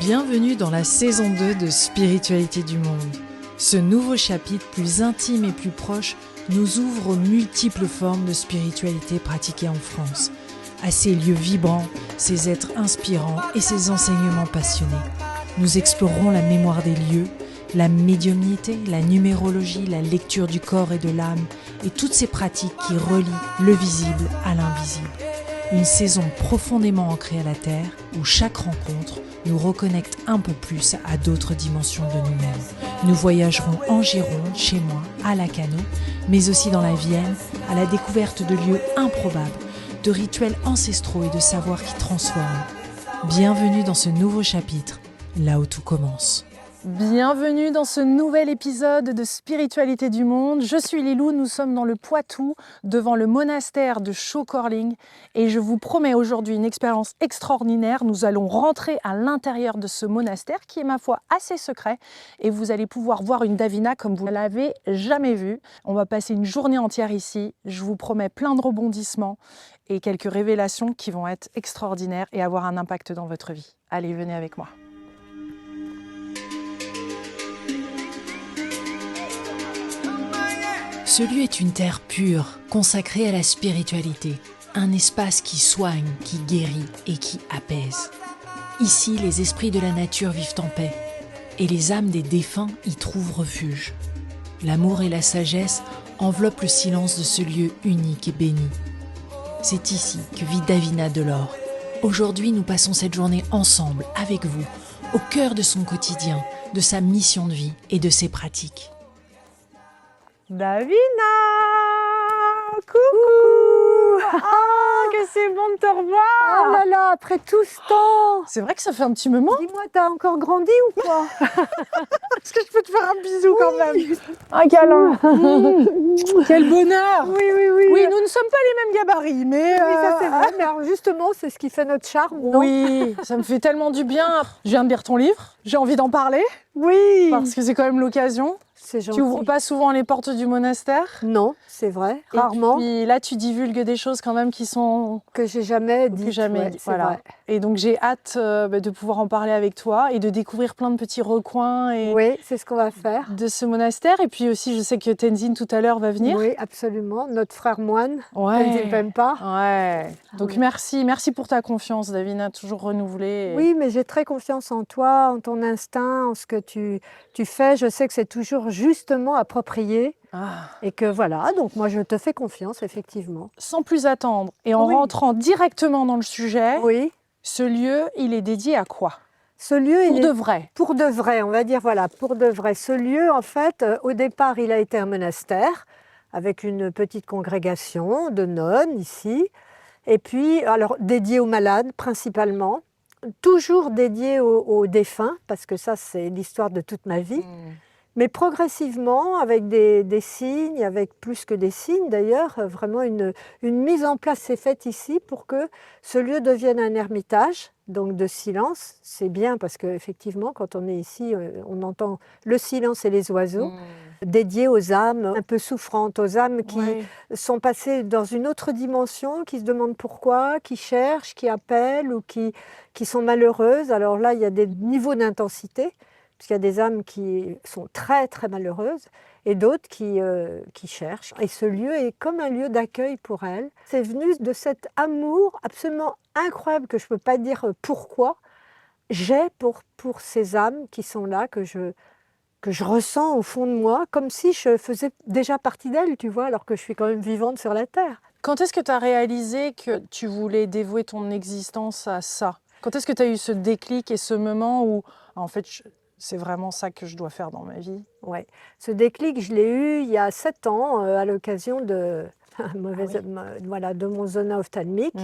Bienvenue dans la saison 2 de Spiritualité du Monde. Ce nouveau chapitre plus intime et plus proche nous ouvre aux multiples formes de spiritualité pratiquées en France, à ces lieux vibrants, ces êtres inspirants et ces enseignements passionnés. Nous explorerons la mémoire des lieux, la médiumnité, la numérologie, la lecture du corps et de l'âme et toutes ces pratiques qui relient le visible à l'invisible. Une saison profondément ancrée à la Terre où chaque rencontre nous reconnecte un peu plus à d'autres dimensions de nous-mêmes. Nous voyagerons en Gironde, chez moi, à Lacanau, mais aussi dans la Vienne, à la découverte de lieux improbables, de rituels ancestraux et de savoirs qui transforment. Bienvenue dans ce nouveau chapitre, là où tout commence. Bienvenue dans ce nouvel épisode de Spiritualité du Monde. Je suis Lilou, nous sommes dans le Poitou, devant le monastère de Schöckerling et je vous promets aujourd'hui une expérience extraordinaire. Nous allons rentrer à l'intérieur de ce monastère qui est ma foi assez secret et vous allez pouvoir voir une Davina comme vous ne l'avez jamais vue. On va passer une journée entière ici, je vous promets plein de rebondissements et quelques révélations qui vont être extraordinaires et avoir un impact dans votre vie. Allez, venez avec moi. Ce lieu est une terre pure, consacrée à la spiritualité, un espace qui soigne, qui guérit et qui apaise. Ici, les esprits de la nature vivent en paix, et les âmes des défunts y trouvent refuge. L'amour et la sagesse enveloppent le silence de ce lieu unique et béni. C'est ici que vit Davina Delors. Aujourd'hui, nous passons cette journée ensemble, avec vous, au cœur de son quotidien, de sa mission de vie et de ses pratiques. Davina! Coucou! Ah, que c'est bon de te revoir! Oh là là, après tout ce temps! C'est vrai que ça fait un petit moment. Dis-moi, t'as encore grandi ou quoi? Est-ce que je peux te faire un bisou quand même? Un câlin! Quel bonheur! Oui, oui, oui. Oui, nous ne sommes pas les mêmes gabarits, mais... Oui, ça c'est vrai, mais alors justement, c'est ce qui fait notre charme, non? Oui, ça me fait tellement du bien. Je viens de lire ton livre, j'ai envie d'en parler, Oui! parce que c'est quand même l'occasion. C'est gentil. Tu ouvres pas souvent les portes du monastère? Non, c'est vrai, Et rarement. puis là, tu divulgues des choses quand même qui sont... Que j'ai jamais dit. Que jamais ouais, dit. c'est Voilà. vrai. Et donc j'ai hâte de pouvoir en parler avec toi et de découvrir plein de petits recoins et Oui, c'est ce qu'on va faire. de ce monastère. Et puis aussi, je sais que Tenzin tout à l'heure va venir. Oui, absolument. Notre frère moine, Ouais. Tenzin Pempa. Ouais. Donc Ouais. merci pour ta confiance, Davina, toujours renouvelée. Oui, mais j'ai très confiance en toi, en ton instinct, en ce que tu fais. Je sais que c'est toujours justement approprié. Ah. Et que voilà, donc moi je te fais confiance, effectivement. Sans plus attendre et en Oui. rentrant directement dans le sujet, Oui. ce lieu, il est dédié à quoi? Ce lieu, Pour il de est vrai. pour de vrai, on va dire voilà, pour de vrai. Ce lieu, en fait, au départ, il a été un monastère avec une petite congrégation de nonnes ici. Et puis, alors, dédié aux malades principalement, toujours dédié aux défunts, parce que ça, c'est l'histoire de toute ma vie. Mais progressivement, avec des signes, avec plus que des signes d'ailleurs, vraiment une mise en place s'est faite ici pour que ce lieu devienne un ermitage, donc de silence. C'est bien parce qu'effectivement, quand on est ici, on entend le silence et les oiseaux, dédié aux âmes un peu souffrantes, aux âmes qui sont passées dans une autre dimension, qui se demandent pourquoi, qui cherchent, qui appellent ou qui sont malheureuses. Alors là, il y a des niveaux d'intensité. Parce qu'il y a des âmes qui sont très très malheureuses et d'autres qui cherchent. Et ce lieu est comme un lieu d'accueil pour elles. C'est venu de cet amour absolument incroyable que je ne peux pas dire pourquoi j'ai pour ces âmes qui sont là, que je ressens au fond de moi, comme si je faisais déjà partie d'elles, tu vois, alors que je suis quand même vivante sur la terre. Quand est-ce que tu as réalisé que tu voulais dévouer ton existence à ça? Quand est-ce que tu as eu ce déclic et ce moment où, en fait, c'est vraiment ça que je dois faire dans ma vie? Ouais. Ce déclic, je l'ai eu il y a 7 ans à l'occasion de, de mon zona ophtalmique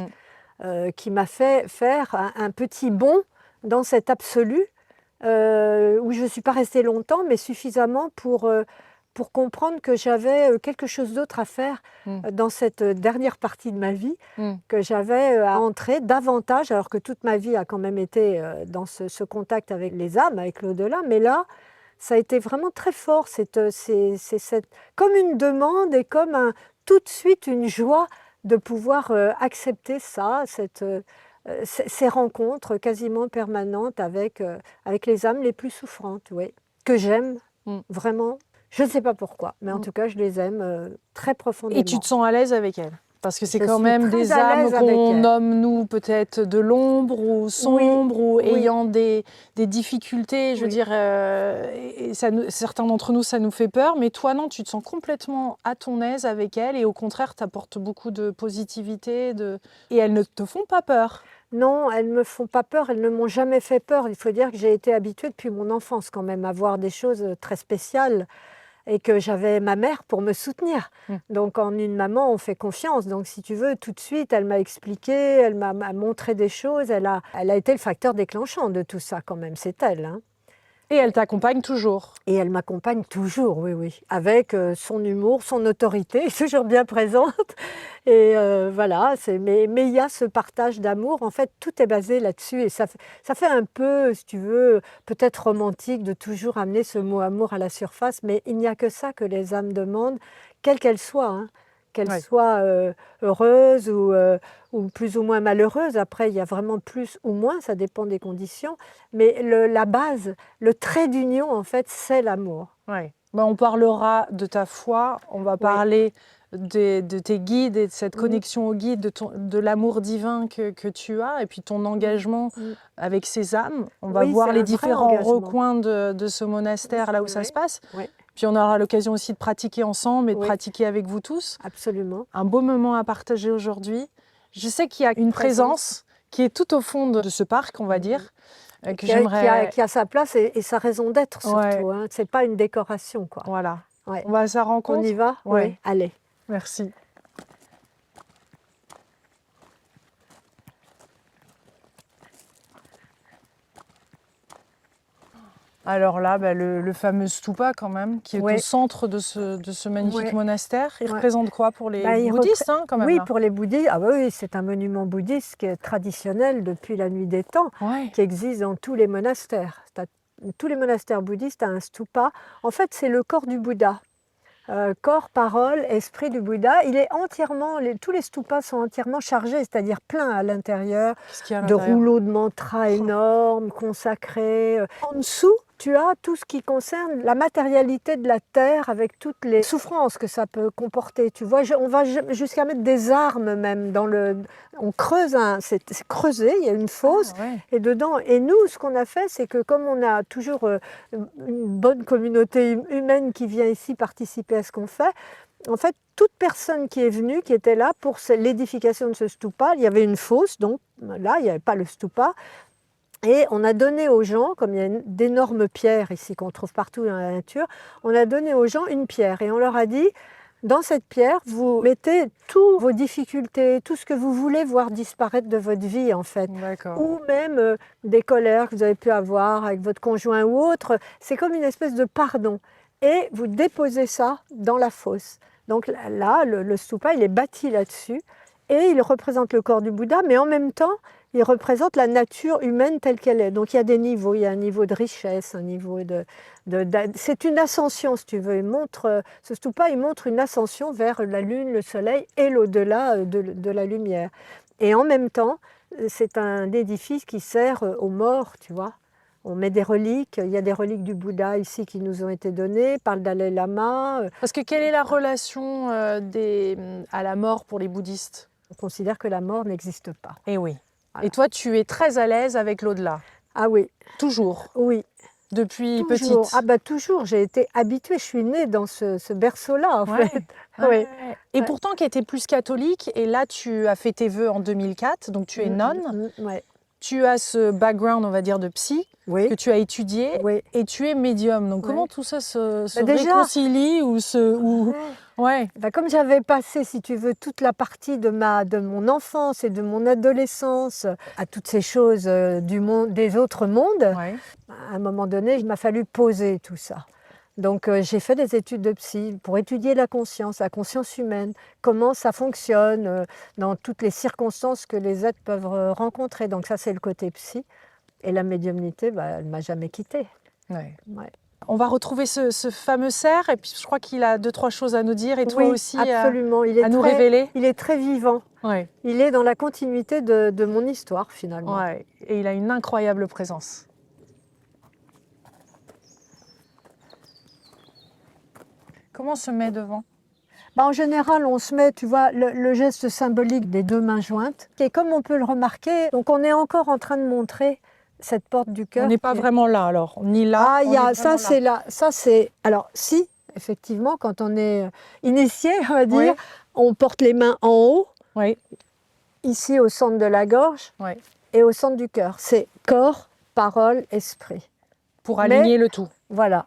qui m'a fait faire un petit bond dans cet absolu où je ne suis pas restée longtemps, mais suffisamment pour comprendre que j'avais quelque chose d'autre à faire dans cette dernière partie de ma vie, que j'avais à entrer davantage, alors que toute ma vie a quand même été dans ce contact avec les âmes, avec l'au-delà, mais là, ça a été vraiment très fort, c'est comme une demande et comme tout de suite une joie de pouvoir accepter ça, ces rencontres quasiment permanentes avec les âmes les plus souffrantes, oui, que j'aime vraiment. Je ne sais pas pourquoi, mais en tout cas, je les aime très Et tu profondément. te sens à l'aise avec elles? Parce que c'est Je quand suis même très des à âmes l'aise avec qu'on elles. nomme, nous, peut-être de l'ombre ou Oui, sombres ou oui, ayant des difficultés. Je veux oui. dire, et certains d'entre nous, ça nous fait peur, mais toi, non, tu te sens complètement à ton aise avec elles et au contraire, tu apportes beaucoup de positivité et elles ne te font pas peur. Non, elles ne me font pas peur, elles ne m'ont jamais fait peur. Il faut dire que j'ai été habituée depuis mon enfance quand même à voir des choses très spéciales et que j'avais ma mère pour me soutenir. Donc en une maman, on fait confiance. Donc si tu veux, tout de suite, elle m'a expliqué, m'a montré des choses. Elle a été le facteur déclenchant de tout ça quand même, c'est elle, hein. Et elles t'accompagnent toujours. Et elle m'accompagne toujours, oui, oui, avec son humour, son autorité, toujours bien présente. Et voilà, mais il y a ce partage d'amour. En fait, tout est basé là-dessus. Et ça fait un peu, si tu veux, peut-être romantique de toujours amener ce mot amour à la surface. Mais il n'y a que ça que les âmes demandent, quelles qu'elles soient, hein. Qu'elles Ouais. soient heureuses ou plus ou moins malheureuses. Après, il y a vraiment plus ou moins, ça dépend des conditions. Mais la base, le trait d'union, en fait, c'est l'amour. Ouais. Ben, on parlera de ta foi, on va Oui. parler de tes guides et de cette Mm. connexion aux guides, de l'amour divin que tu as et puis ton engagement Mm. avec ces âmes. On va Oui, c'est voir les un vrai différents engagement. recoins de ce monastère, là où ça se passe. Oui, Puis on aura l'occasion aussi de pratiquer ensemble et de oui, pratiquer avec vous tous. absolument. Un beau moment à partager aujourd'hui. Je sais qu'il y a une présence qui est tout au fond de ce parc, on va dire, que j'aimerais... Qui a sa place et sa raison d'être Ouais, surtout, hein. C'est pas une décoration, quoi. voilà. Ouais. On va à sa On y rencontre? va? Ouais, Oui, allez. merci. Alors là, bah, le fameux stupa quand même, qui est au Oui, centre de ce magnifique oui, monastère. Il oui. représente quoi pour les Bah, bouddhistes, hein, quand même oui, là? pour les bouddhistes, ah bah oui, c'est un monument bouddhiste qui est traditionnel depuis la nuit des temps, Ouais. qui existe dans tous les monastères. Tous les monastères bouddhistes ont un stupa. En fait, c'est le corps du Bouddha. Corps, parole, esprit du Bouddha. Il est entièrement, tous les stupas sont entièrement chargés, c'est-à-dire pleins à l'intérieur, Qu'est-ce qu'il y a à de l'intérieur? rouleaux de mantra énormes, consacrés. En dessous, tu as tout ce qui concerne la matérialité de la terre avec toutes les souffrances que ça peut comporter. Tu vois, on va jusqu'à mettre des armes même dans le... On creuse, c'est creusé, il y a une fosse, Ah, ouais. et dedans. Et nous, ce qu'on a fait, c'est que comme on a toujours une bonne communauté humaine qui vient ici participer à ce qu'on fait, en fait, toute personne qui est venue, qui était là pour l'édification de ce stupa, il y avait une fosse, donc là, il n'y avait pas le stupa, et on a donné aux gens, comme il y a d'énormes pierres ici qu'on trouve partout dans la nature, on a donné aux gens une pierre et on leur a dit, dans cette pierre, vous mettez toutes vos difficultés, tout ce que vous voulez voir disparaître de votre vie en fait, D'accord. ou même des colères que vous avez pu avoir avec votre conjoint ou autre. C'est comme une espèce de pardon. Et vous déposez ça dans la fosse. Donc là, le stupa, il est bâti là-dessus et il représente le corps du Bouddha, mais en même temps, il représente la nature humaine telle qu'elle est. Donc il y a des niveaux, il y a un niveau de richesse, un niveau c'est une ascension, si tu veux. Ce stupa, il montre une ascension vers la lune, le soleil et l'au-delà de la lumière. Et en même temps, c'est un édifice qui sert aux morts, tu vois. On met des reliques, il y a des reliques du Bouddha ici qui nous ont été données par le Dalai Lama. Parce que quelle est la relation à la mort pour les bouddhistes? On considère que la mort n'existe pas. Eh oui. Voilà. Et toi, tu es très à l'aise avec l'au-delà? Ah oui, Toujours? oui. Depuis Toujours. petite? Ah bah toujours, j'ai été habituée, je suis née dans ce berceau-là en Ouais, fait. ouais, Oui. ouais. Et pourtant qui était plus catholique, et là tu as fait tes vœux en 2004, donc tu es nonne, Ouais. tu as ce background, on va dire, de psy, Oui, que tu as étudié, oui. et tu es médium. Donc comment Ouais. tout ça se Bah déjà, réconcilie ou se... Ou... ouais. Ouais, Bah comme j'avais passé, si tu veux, toute la partie de mon enfance et de mon adolescence à toutes ces choses du monde, des autres mondes, ouais. à un moment donné, il m'a fallu poser tout ça. Donc j'ai fait des études de psy pour étudier la conscience humaine, comment ça fonctionne dans toutes les circonstances que les êtres peuvent rencontrer. Donc ça, c'est le côté psy. Et la médiumnité, bah, elle ne m'a jamais quittée. Ouais. Ouais. On va retrouver ce fameux cerf et puis je crois qu'il a 2-3 choses à nous dire et toi Oui, aussi absolument. à nous révéler. Il est très vivant. Ouais. Il est dans la continuité de mon histoire finalement. Ouais. Et il a une incroyable présence. Comment on se met devant? En général, on se met, tu vois, le geste symbolique des 2 mains jointes. Et comme on peut le remarquer, donc on est encore en train de montrer cette porte du cœur. On n'est pas vraiment là alors, ni là. Ah, ça c'est là. Ça c'est. Alors si, effectivement, quand on est initié, on va dire, on porte les mains en haut, ici au centre de la gorge et au centre du cœur. C'est corps, parole, esprit. Pour aligner le tout. Voilà.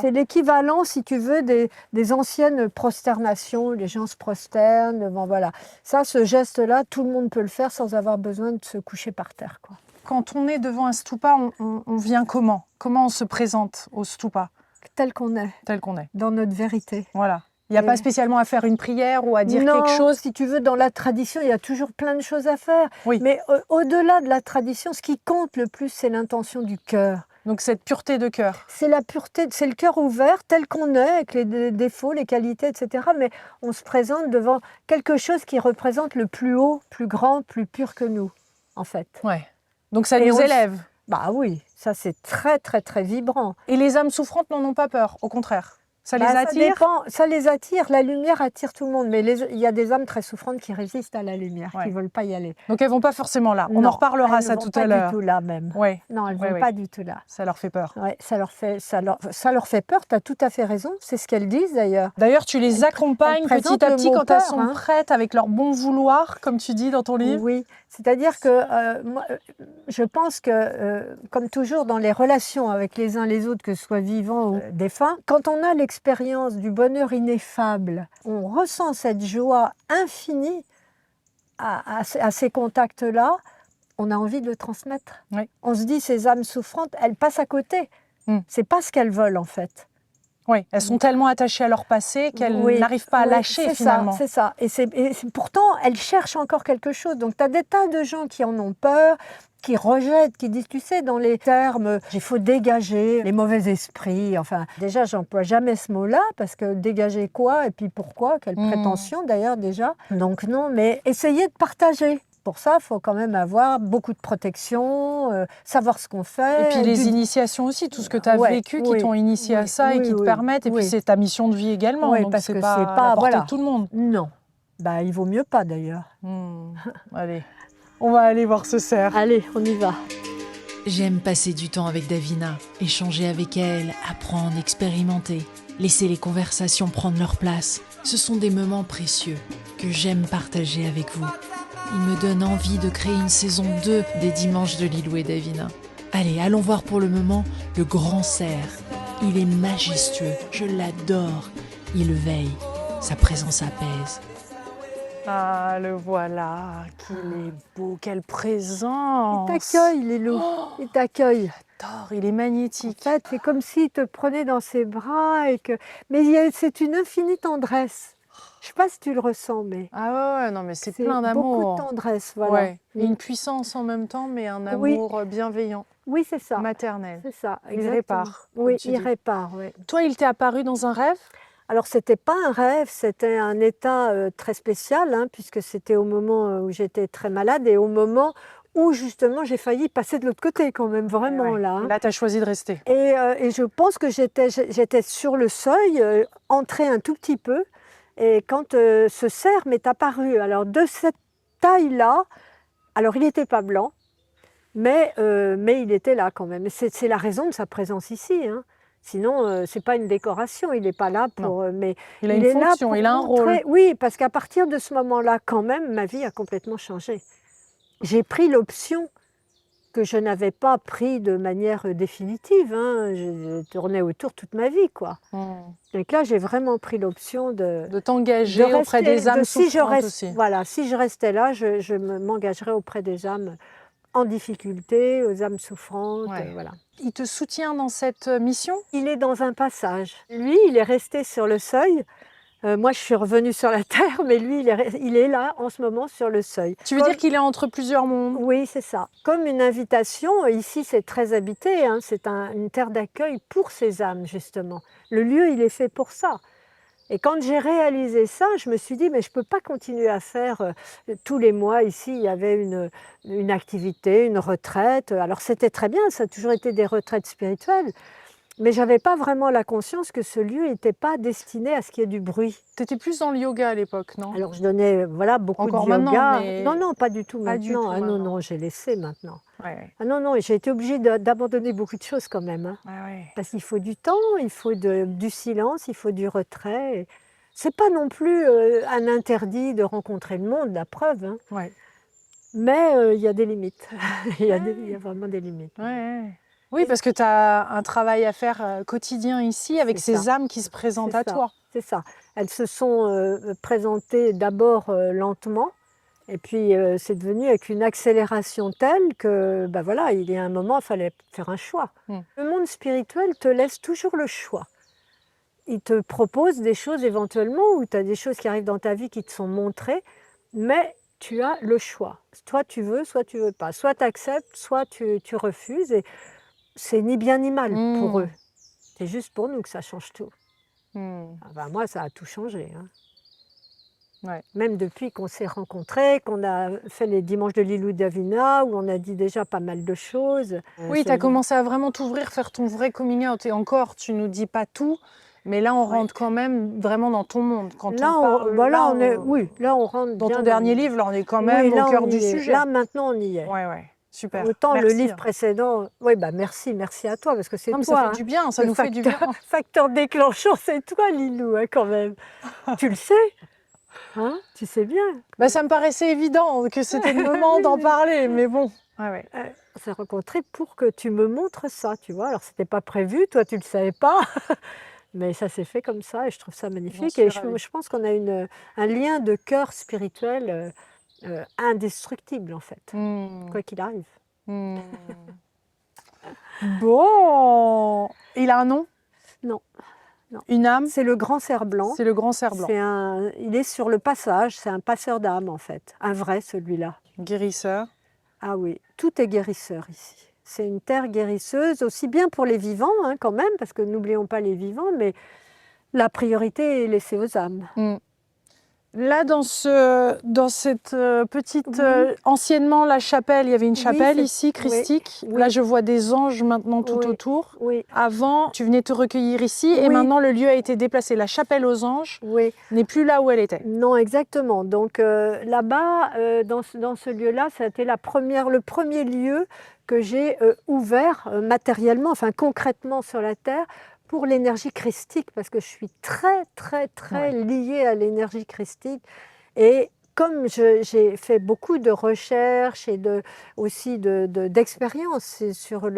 C'est l'équivalent, si tu veux, des anciennes prosternations. Les gens se prosternent. Bon, voilà. Ça, ce geste-là, tout le monde peut le faire sans avoir besoin de se coucher par terre, quoi. Quand on est devant un stupa, on vient comment? Comment on se présente au stupa? Tel qu'on est. Tel qu'on est. Dans notre vérité. Voilà. Il n'y a pas spécialement à faire une prière ou à dire quelque chose? Si tu veux, dans la tradition, il y a toujours plein de choses à faire. Oui. Mais au-delà de la tradition, ce qui compte le plus, c'est l'intention du cœur. Donc cette pureté de cœur. C'est la pureté, c'est le cœur ouvert tel qu'on est, avec les défauts, les qualités, etc. Mais on se présente devant quelque chose qui représente le plus haut, plus grand, plus pur que nous, en fait. Ouais. Donc ça nous élève. Bah oui, ça c'est très très très vibrant. Et les âmes souffrantes n'en ont pas peur, au contraire. Ça les attire? Ça dépend, ça les attire. La lumière attire tout le monde, mais il y a des âmes très souffrantes qui résistent à la lumière, qui ne veulent pas y aller. Donc elles ne vont pas forcément là. On en reparlera ça tout à l'heure. Elles ne vont pas du tout là même. Non, elles ne vont pas du tout là. Ça leur fait peur. Ouais, ça leur fait peur, tu as tout à fait raison. C'est ce qu'elles disent d'ailleurs. D'ailleurs, tu les accompagnes petit à petit quand elles sont prêtes avec leur bon vouloir, comme tu dis dans ton livre. Oui, c'est-à-dire que moi, je pense que, comme toujours dans les relations avec les uns les autres, que ce soit vivants ou défunts, quand on a l'expérience du bonheur ineffable, on ressent cette joie infinie à ces contacts-là, on a envie de le transmettre. Oui. On se dit, ces âmes souffrantes, elles passent à côté. C'est pas ce qu'elles veulent en fait. Oui, elles sont tellement attachées à leur passé qu'elles n'arrivent pas à lâcher finalement. C'est ça. Et pourtant, elles cherchent encore quelque chose. Donc, tu as des tas de gens qui en ont peur, qui rejettent, qui disent, tu sais, dans les termes, il faut dégager les mauvais esprits. Enfin, déjà, j'emploie jamais ce mot-là, parce que dégager quoi et puis pourquoi? Quelle prétention d'ailleurs déjà. Donc non, mais essayez de partager. Pour ça, il faut quand même avoir beaucoup de protection, savoir ce qu'on fait. Et puis les initiations aussi, tout ce que tu as vécu qui t'ont initié à ça et qui te permettent. Et puis c'est ta mission de vie également, donc parce c'est que pas à la portée de tout le monde. Non, il vaut mieux pas d'ailleurs. Allez, on va aller voir ce cerf. Allez, on y va. J'aime passer du temps avec Davina, échanger avec elle, apprendre, expérimenter, laisser les conversations prendre leur place. Ce sont des moments précieux que j'aime partager avec vous. Il me donne envie de créer une saison 2 des Dimanches de Lilou et Davina. Allez, allons voir pour le moment le grand cerf. Il est majestueux, je l'adore. Il veille, sa présence apaise. Ah, le voilà, qu'il est beau, quelle présence! Il t'accueille, Lilou, il t'accueille. J'adore, il est magnétique. En fait, c'est comme s'il te prenait dans ses bras et que... Mais c'est une infinie tendresse. Je ne sais pas si tu le ressens, mais... Ah ouais, non, mais c'est plein d'amour. Beaucoup de tendresse, voilà. Ouais. Et une puissance en même temps, mais un amour bienveillant. Oui, c'est ça. Maternel. C'est ça, exactement. Il répare. Oui, il répare, oui. Toi, il t'est apparu dans un rêve? Alors, ce n'était pas un rêve, c'était un état très spécial, puisque c'était au moment où j'étais très malade et au moment où, justement, j'ai failli passer de l'autre côté, quand même, vraiment, là. Là, tu as choisi de rester. Et je pense que j'étais sur le seuil, entrée un tout petit peu, et quand ce cerf m'est apparu, alors de cette taille-là, alors il n'était pas blanc, mais il était là quand même. C'est la raison de sa présence ici. Sinon, ce n'est pas une décoration, il n'est pas là pour... mais il a une fonction, il a un rôle. Oui, parce qu'à partir de ce moment-là, quand même, ma vie a complètement changé. J'ai pris l'option que je n'avais pas pris de manière définitive. Je tournais autour toute ma vie, quoi. Donc là, j'ai vraiment pris l'option de t'engager auprès des âmes souffrantes aussi. Voilà, si je restais là, je m'engagerais auprès des âmes en difficulté, aux âmes souffrantes. Voilà. Il te soutient dans cette mission? Il est dans un passage. Lui, il est resté sur le seuil Moi, je suis revenue sur la terre, mais lui, il est là en ce moment sur le seuil. Tu veux dire qu'il est entre plusieurs mondes? Oui, c'est ça. Comme une invitation, ici c'est très habité, hein, c'est une terre d'accueil pour ces âmes, justement. Le lieu, il est fait pour ça. Et quand j'ai réalisé ça, je me suis dit, mais je ne peux pas continuer à faire tous les mois ici, il y avait une activité, une retraite. Alors c'était très bien, ça a toujours été des retraites spirituelles, mais je n'avais pas vraiment la conscience que ce lieu n'était pas destiné à ce qu'il y ait du bruit. Tu étais plus dans le yoga à l'époque, non? Alors je donnais voilà, beaucoup Encore de maintenant, yoga. mais Non, non, pas du tout pas du maintenant. tout Ah non, maintenant. non, j'ai laissé maintenant. Ouais. Ah non, non, et j'ai été obligée d'abandonner beaucoup de choses quand même, hein. Ah ouais. Parce qu'il faut du temps, il faut du silence, il faut du retrait. C'est pas non plus un interdit de rencontrer le monde, la preuve, hein. Ouais. Mais il y a des limites. Il y a vraiment des limites. Ouais, ouais. Oui, parce que tu as un travail à faire quotidien ici avec C'est ces ça. âmes qui se présentent C'est à ça, toi. c'est ça. Elles se sont présentées d'abord lentement, et puis c'est devenu avec une accélération telle que, bah voilà, il y a un moment, il fallait faire un choix. Le monde spirituel te laisse toujours le choix. Il te propose des choses éventuellement, ou tu as des choses qui arrivent dans ta vie qui te sont montrées, mais tu as le choix. Soit tu veux, soit tu veux pas. Soit tu acceptes, soit tu refuses, et c'est ni bien ni mal pour eux. C'est juste pour nous que ça change tout. Ah ben moi, ça a tout changé, hein. Ouais. Même depuis qu'on s'est rencontrés, qu'on a fait les dimanches de Lilou Davina, où on a dit déjà pas mal de choses. Oui, tu as commencé à vraiment t'ouvrir, faire ton vrai coming out. Et encore, tu nous dis pas tout, mais là, on rentre quand même vraiment dans ton monde. Quand là, on parle, là, on est, oui, là, on rentre dans bien ton dernier livre, là, on est quand même là, au cœur on du y est. sujet. Là, maintenant, on y est. Ouais, ouais, super. Autant merci, le livre précédent, oui, bah merci à toi, parce que c'est non, mais toi. ça fait du bien, ça le nous fait du bien. facteur déclenchant, c'est toi, Lilou, hein, quand même. Tu le sais, hein, tu sais bien. Bah, ça me paraissait évident que c'était le moment d'en parler, mais bon. Ouais, ouais. On s'est rencontrés pour que tu me montres ça, tu vois. Alors, c'était pas prévu, toi, tu le savais pas, mais ça s'est fait comme ça, et je trouve ça magnifique. Et je pense qu'on a un lien de cœur spirituel indestructible, en fait, quoi qu'il arrive. Bon, il a un nom? Non, non. Une âme? C'est le grand cerf blanc. C'est le grand cerf blanc. Il est sur le passage, c'est un passeur d'âme, en fait. Un vrai, celui-là. Guérisseur. Ah oui, tout est guérisseur ici. C'est une terre guérisseuse, aussi bien pour les vivants, hein, quand même, parce que n'oublions pas les vivants, mais la priorité est laissée aux âmes. Là, dans cette petite... anciennement, la chapelle, il y avait une chapelle ici, christique. Oui. Là, je vois des anges maintenant tout autour. Oui. Avant, tu venais te recueillir ici, et maintenant, le lieu a été déplacé. La chapelle aux anges n'est plus là où elle était. Non, exactement. Donc là-bas, dans ce lieu-là, ça a été le premier lieu que j'ai ouvert matériellement, enfin concrètement sur la terre, pour l'énergie christique, parce que je suis très, très, très liée à l'énergie christique. Et comme j'ai fait beaucoup de recherches et aussi d'expériences sur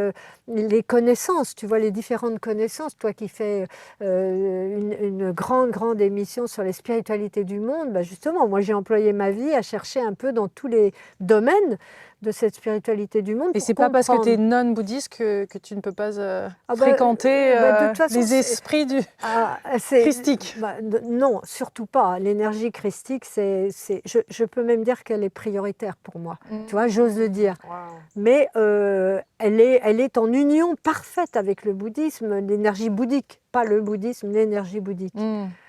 les connaissances, tu vois, les différentes connaissances, toi qui fais une grande émission sur les spiritualités du monde, bah justement, moi j'ai employé ma vie à chercher un peu dans tous les domaines de cette spiritualité du monde. Et c'est pas parce que tu es nonne bouddhiste que tu ne peux pas fréquenter de toute façon, les esprits christiques. Non, surtout pas. L'énergie christique, je peux même dire qu'elle est prioritaire pour moi. Tu vois, j'ose le dire. Mais elle est en union parfaite avec le bouddhisme, l'énergie bouddhique. Pas le bouddhisme, l'énergie bouddhique.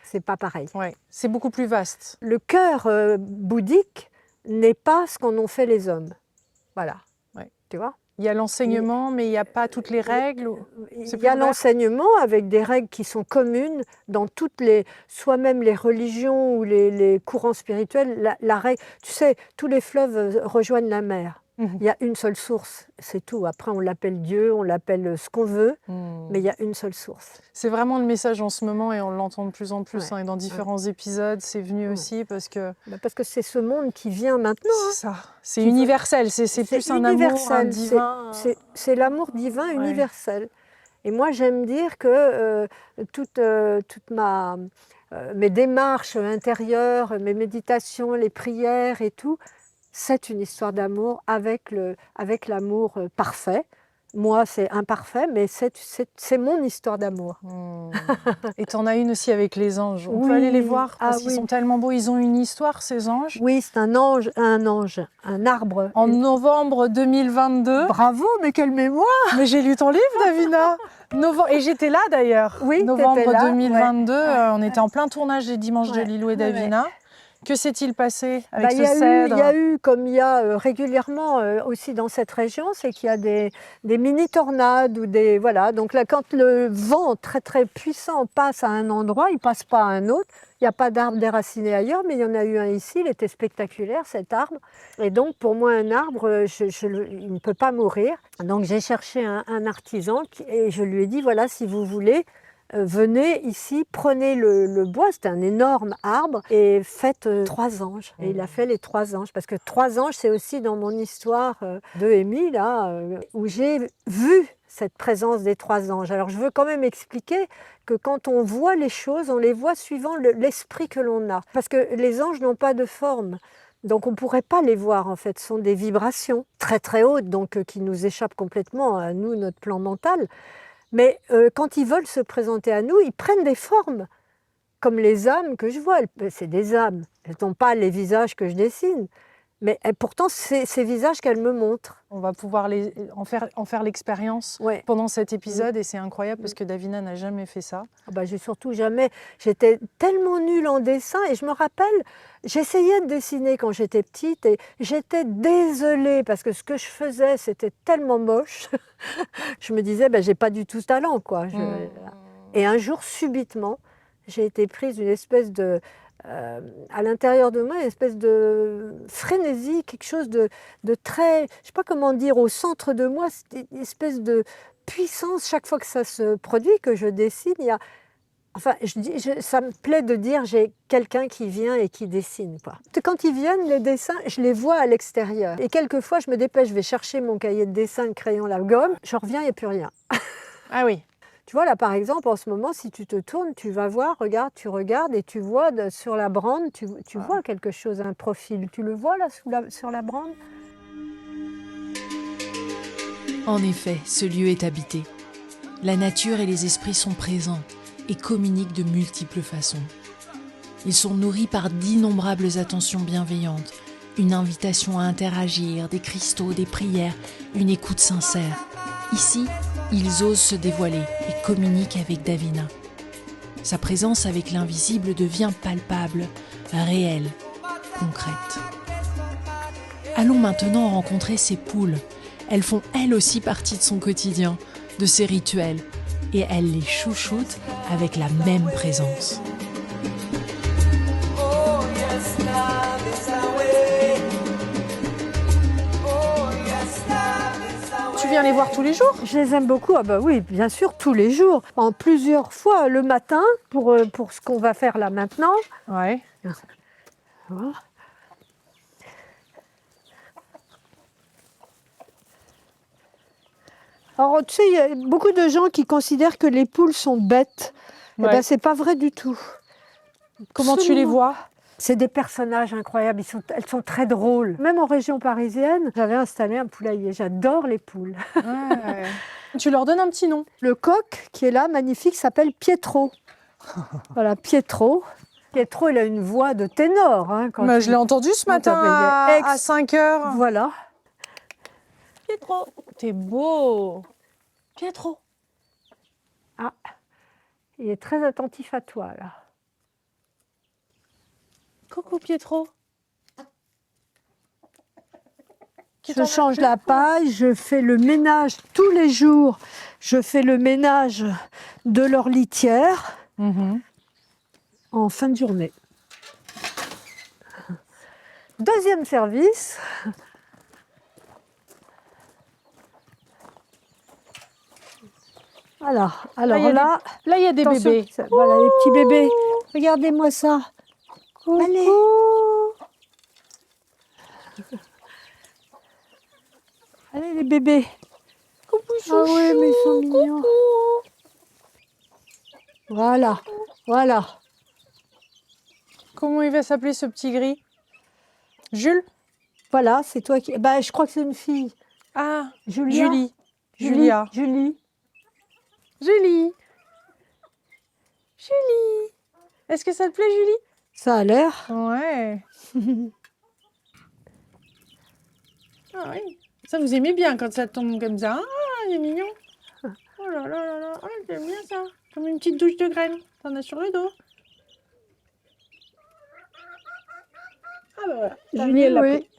C'est pas pareil. Ouais, c'est beaucoup plus vaste. Le cœur bouddhique n'est pas ce qu'en ont fait les hommes. Voilà, tu vois. Il y a l'enseignement, mais il n'y a pas toutes les règles. Il y a l'enseignement avec des règles qui sont communes dans soit même les religions ou les courants spirituels. La règle, tu sais, tous les fleuves rejoignent la mer. Il y a une seule source, c'est tout. Après, on l'appelle Dieu, on l'appelle ce qu'on veut, mais il y a une seule source. C'est vraiment le message en ce moment, et on l'entend de plus en plus. Et dans différents épisodes, c'est venu aussi parce que... Parce que c'est ce monde qui vient maintenant. C'est ça. C'est universel, c'est plus un amour, un divin. C'est l'amour divin universel. Et moi, j'aime dire que toutes mes démarches intérieures, mes méditations, les prières et tout, c'est une histoire d'amour avec l'amour parfait, Moi, c'est imparfait, mais c'est mon histoire d'amour. Et tu en as une aussi avec les anges. On peut aller les voir parce qu'ils sont tellement beaux. Ils ont une histoire, ces anges. Oui, c'est un ange, un arbre. En novembre 2022. Bravo, mais quelle mémoire! Mais j'ai lu ton livre, Davina. Et j'étais là d'ailleurs. Oui, novembre là, 2022, ouais. On était en plein tournage des Dimanches de Lilou et Davina. Que s'est-il passé avec ce Il cèdre? y a eu, comme il y a régulièrement aussi dans cette région, c'est qu'il y a des mini-tornades ou des... Voilà, donc là, quand le vent très très puissant passe à un endroit, il ne passe pas à un autre. Il n'y a pas d'arbre déraciné ailleurs, mais il y en a eu un ici, il était spectaculaire cet arbre. Et donc pour moi, un arbre, il ne peut pas mourir. Donc j'ai cherché un artisan et je lui ai dit, voilà, si vous voulez, venez ici, prenez le bois, c'est un énorme arbre, et faites 3 anges. Et il a fait les 3 anges, parce que 3 anges, c'est aussi dans mon histoire de Émile, là, où j'ai vu cette présence des 3 anges. Alors je veux quand même expliquer que quand on voit les choses, on les voit suivant l'esprit que l'on a. Parce que les anges n'ont pas de forme. Donc on ne pourrait pas les voir en fait, ce sont des vibrations très très hautes, donc qui nous échappent complètement à nous, notre plan mental. Mais quand ils veulent se présenter à nous, ils prennent des formes, comme les âmes que je vois. C'est des âmes, elles n'ont pas les visages que je dessine, mais pourtant c'est ces visages qu'elles me montrent. On va pouvoir en faire l'expérience pendant cet épisode et c'est incroyable parce que Davina n'a jamais fait ça. J'ai surtout jamais... J'étais tellement nulle en dessin et je me rappelle, j'essayais de dessiner quand j'étais petite et j'étais désolée parce que ce que je faisais, c'était tellement moche. Je me disais, j'ai pas du tout ce talent, quoi. Et un jour, subitement, j'ai été prise d'une espèce de... à l'intérieur de moi, une espèce de frénésie, quelque chose de très... Je ne sais pas comment dire, au centre de moi, c'est une espèce de puissance. Chaque fois que ça se produit, que je dessine, il y a... Enfin, ça me plaît de dire j'ai quelqu'un qui vient et qui dessine, quoi. Quand ils viennent, les dessins, je les vois à l'extérieur. Et quelquefois, je me dépêche, je vais chercher mon cahier de dessin, le crayon, la gomme, je reviens, il n'y a plus rien. Ah oui. Tu vois, là, par exemple, en ce moment, si tu te tournes, tu vas voir, regarde, tu regardes et tu vois sur la brande, tu vois quelque chose, un profil. Tu le vois, là, sur la brande? En effet, ce lieu est habité. La nature et les esprits sont présents et communiquent de multiples façons. Ils sont nourris par d'innombrables attentions bienveillantes, une invitation à interagir, des cristaux, des prières, une écoute sincère. Ici, ils osent se dévoiler et communiquent avec Davina. Sa présence avec l'invisible devient palpable, réelle, concrète. Allons maintenant rencontrer ces poules. Elles font elles aussi partie de son quotidien, de ses rituels, et elle les chouchoute avec la même présence. Tu viens les voir tous les jours? Je les aime beaucoup, oui, bien sûr, tous les jours, en plusieurs fois le matin, pour ce qu'on va faire là maintenant. Ouais. Voilà. Alors, tu sais, il y a beaucoup de gens qui considèrent que les poules sont bêtes. Ouais. C'est pas vrai du tout. Comment tu les vois? C'est des personnages incroyables, elles sont très drôles. Même en région parisienne, j'avais installé un poulailler. J'adore les poules. Ouais. Tu leur donnes un petit nom. Le coq qui est là, magnifique, s'appelle Pietro. Voilà, Pietro. Pietro, il a une voix de ténor. Hein, je l'ai entendu ce matin à 5 h. Voilà. Pietro, t'es beau. Pietro. Ah, il est très attentif à toi, là. Coucou, Pietro. Je change la paille, je fais le ménage tous les jours. Je fais le ménage de leur litière en fin de journée. Deuxième service. Voilà. Alors là, il y a des bébés. Voilà les petits bébés. Regardez-moi ça. Coucou. Allez. Allez les bébés. Coucou, chouchou. Ah oui, mais ils sont mignons. Voilà, voilà. Comment il va s'appeler ce petit gris? Jules? Voilà, c'est toi qui... je crois que c'est une fille. Ah, Julia. Julie. Julia. Julie. Julie. Julie. Est-ce que ça te plaît, Julie? Ça a l'air. Ouais. Ah oui. Ça, vous aimez bien quand ça tombe comme ça. Ah, il est mignon. Oh là là là là. Ah, j'aime bien ça. Comme une petite douche de graines. T'en as sur le dos. Ah bah voilà. Julie, elle l'a oui. pris.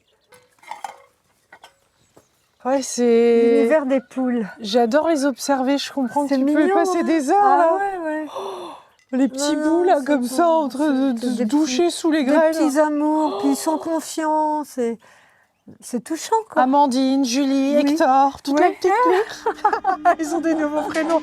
Ouais, c'est... L'univers des poules. J'adore les observer. Je comprends que C'est tu peux y mignon, passer hein. des heures, Ah là. ouais, ouais. Les petits Non, bouts, non, là, c'est comme bon. ça, en train de C'est se des doucher sous les Des graines. petits amours, puis ils sont confiants. C'est touchant, quoi. Amandine, Julie, Oui. Hector, toute Ouais. la petite clique. Ils ont des nouveaux prénoms.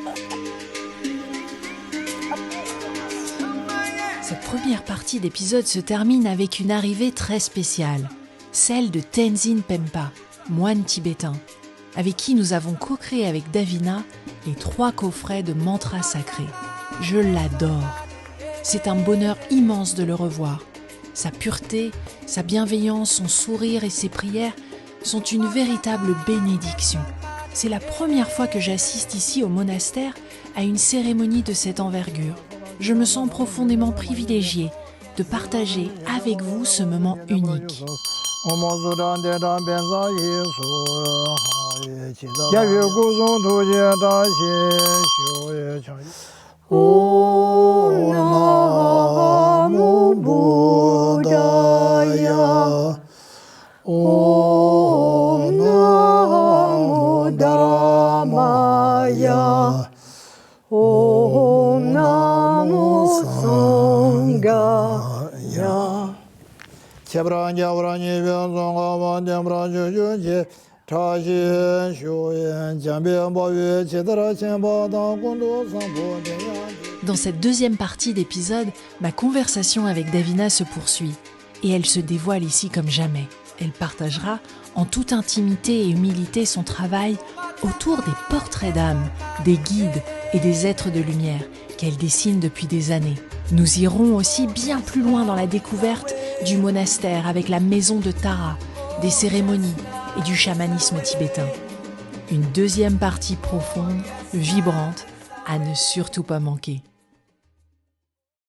Cette première partie d'épisode se termine avec une arrivée très spéciale, celle de Tenzin Pempa, moine tibétain, avec qui nous avons co-créé avec Davina les 3 coffrets de mantras sacrés. Je l'adore. C'est un bonheur immense de le revoir. Sa pureté, sa bienveillance, son sourire et ses prières sont une véritable bénédiction. C'est la première fois que j'assiste ici au monastère à une cérémonie de cette envergure. Je me sens profondément privilégiée de partager avec vous ce moment unique. Om Namo Buddhaya. Om Namo Dhammaya. Om Namo Sanghaya. Dans cette deuxième partie d'épisode, ma conversation avec Davina se poursuit et elle se dévoile ici comme jamais. Elle partagera en toute intimité et humilité son travail autour des portraits d'âmes, des guides et des êtres de lumière qu'elle dessine depuis des années. Nous irons aussi bien plus loin dans la découverte du monastère avec la maison de Tara, des cérémonies et du chamanisme tibétain. Une deuxième partie profonde, vibrante, à ne surtout pas manquer.